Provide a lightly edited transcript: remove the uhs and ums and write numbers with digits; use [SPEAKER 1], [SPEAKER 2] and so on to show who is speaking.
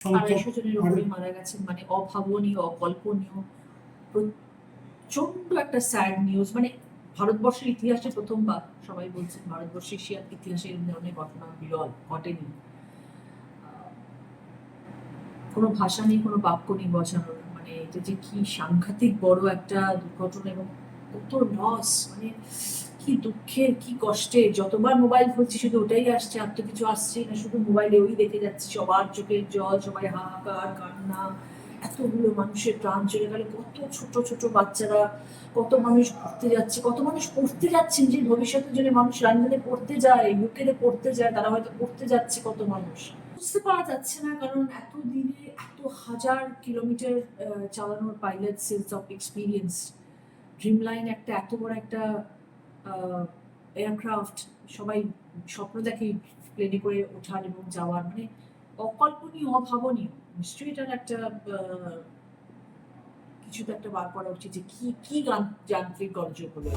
[SPEAKER 1] 250 জনের উপরে মারা গেছেন, মানে অভাবনীয়, অকল্পনীয়, প্রচন্ড একটা স্যাড নিউজ। মানে ভারতবর্ষের ইতিহাসে প্রথমবার সবাই বলছেন ভারতবর্ষের ইতিহাসে এই ধরনের ঘটনা বিরল, ঘটেনি। কোনো ভাষা নেই, কোনো বাক্য নেই বোঝানোর। মানে এটা যে কি সাংঘাতিক বড় একটা দুর্ঘটনা এবং কত লস, মানে কি দুঃখের, কি কষ্টে। যতবার মোবাইল খুলছি শুধু ওটাই আসছে, আর তো কিছু আসছেই না, শুধু মোবাইলে ওই দেখে যাচ্ছি, সবার চোখের জল, সবাই হাহাকার, কান্না। এতগুলো মানুষের প্রাণ চলে গেল, কত ছোট ছোট বাচ্চারা, কত মানুষ ঘুরতে যাচ্ছে, কত মানুষ পড়তে যাচ্ছে, নিজের ভবিষ্যতের জন্য মানুষ লন্ডনে পড়তে যায়, ইউকেতে পড়তে যায়, তারা হয়তো পড়তে যাচ্ছে, কত মানুষ বুঝতে পারা যাচ্ছে না। কারণ এত দিনে এত হাজার কিলোমিটার চালানোর পাইলট সেন্স অফ এক্সপিরিয়েন্স, ড্রিমলাইন একটা এত বড় একটা এয়ারক্রাফট, সবাই স্বপ্ন দেখে প্লেনে করে ওঠার এবং যাওয়ার, মানে অকল্পনীয়, অভাবনীয়। নিশ্চয়ই এটার একটা কিছু তো একটা বার করা উচিত যে কি কি যান্ত্রিক গর্জন হলো।